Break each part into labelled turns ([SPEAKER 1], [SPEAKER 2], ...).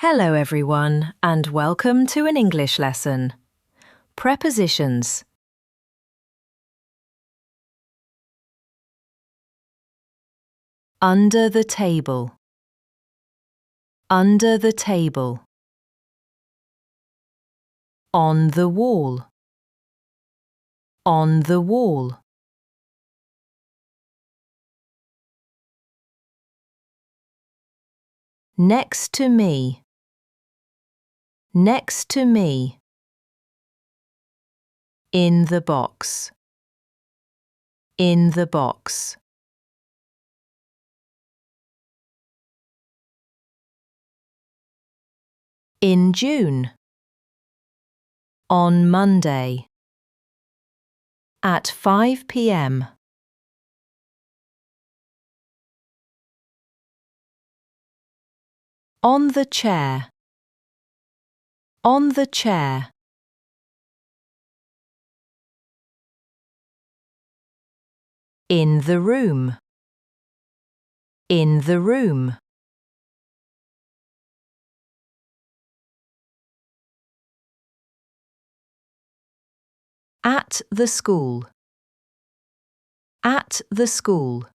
[SPEAKER 1] Hello everyone, and welcome to an English lesson. Prepositions. Under the table. Under the table. On the wall. On the wall. Next to me. Next to me. In the box. In the box. In June. On Monday. At 5 p.m. On the chair. On the chair. In the room. In the room. At the school. At the school.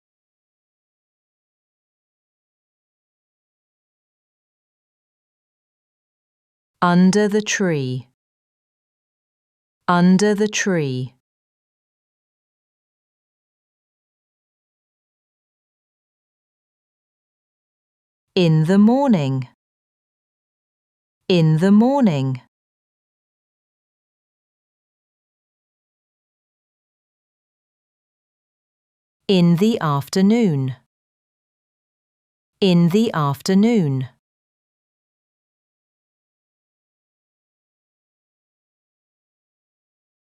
[SPEAKER 1] Under the tree. Under the tree. In the morning. In the morning. In the afternoon. In the afternoon.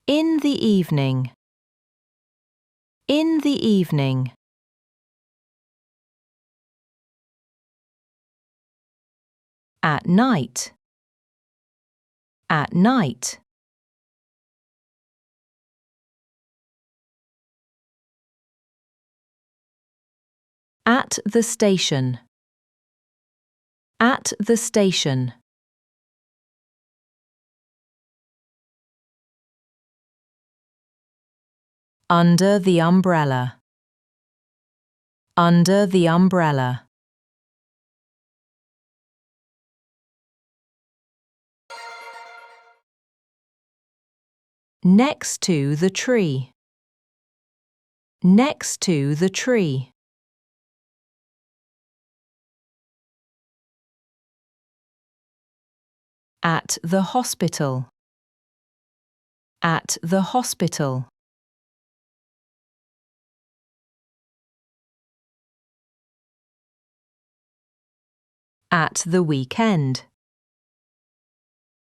[SPEAKER 1] In the evening. In the evening. At night. At night. At the station. At the station. Under the umbrella. Under the umbrella. Next to the tree. Next to the tree. At the hospital. At the hospital. At the weekend.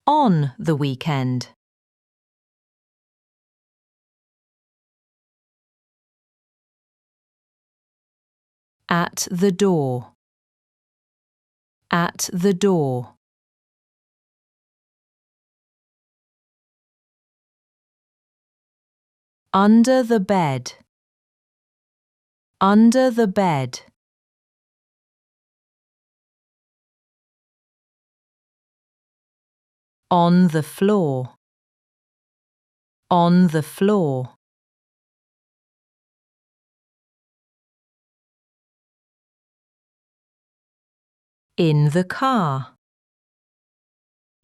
[SPEAKER 1] On the weekend. At the door. At the door. Under the bed. Under the bed. On the floor. On the floor. In the car.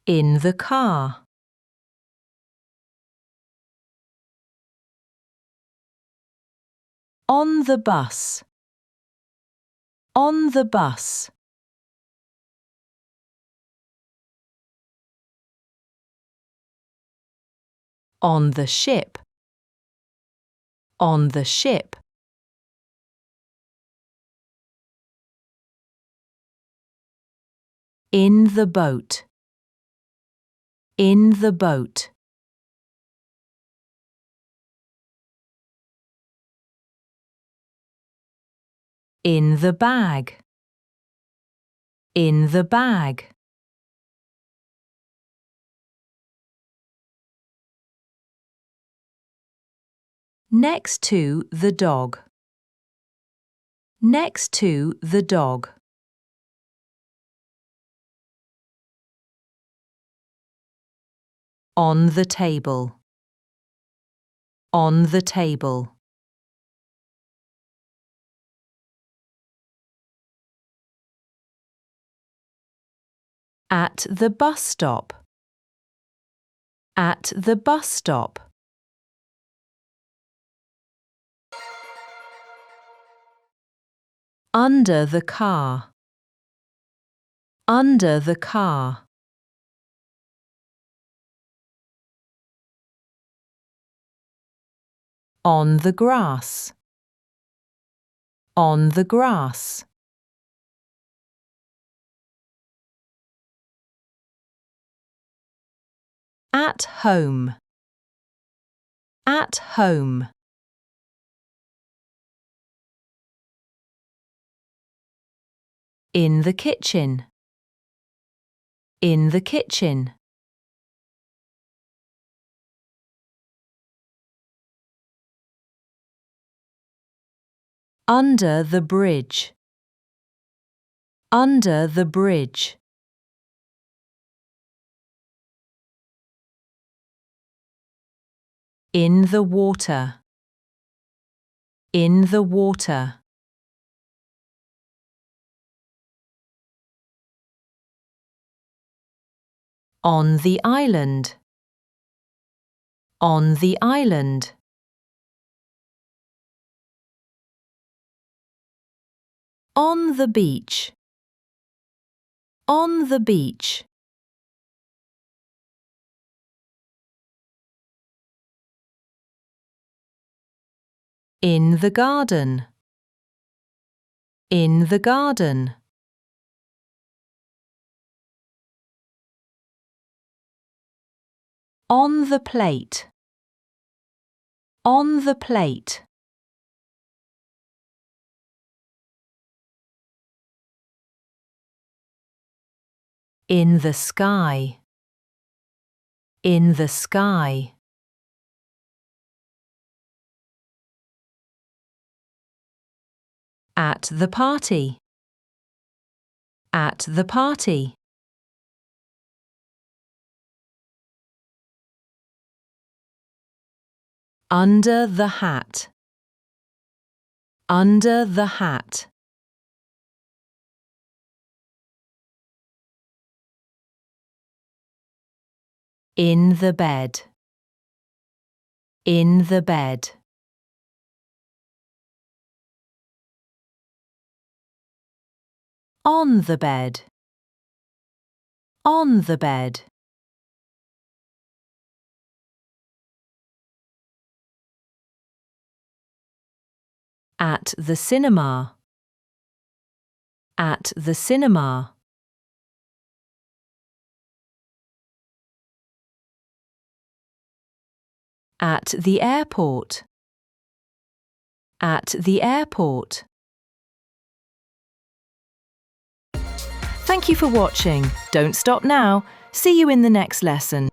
[SPEAKER 1] In the car. On the bus. On the bus. On the ship. On the ship. In the boat. In the boat. In the bag. In the bag. Next to the dog. Next to the dog. On the table. On the table. At the bus stop. At the bus stop. Under the car. Under the car. On the grass. On the grass. At home. At home. In the kitchen. In the kitchen. Under the bridge. Under the bridge. In the water. In the water. On the island. On the island. On the beach. On the beach. In the garden. In the garden. On the plate. On the plate. In the sky. In the sky. At the party. At the party. Under the hat. Under the hat. In the bed. In the bed. On the bed. On the bed. At the cinema. At the cinema. At the airport. At the airport. Thank you for watching. Don't stop now. See you in the next lesson.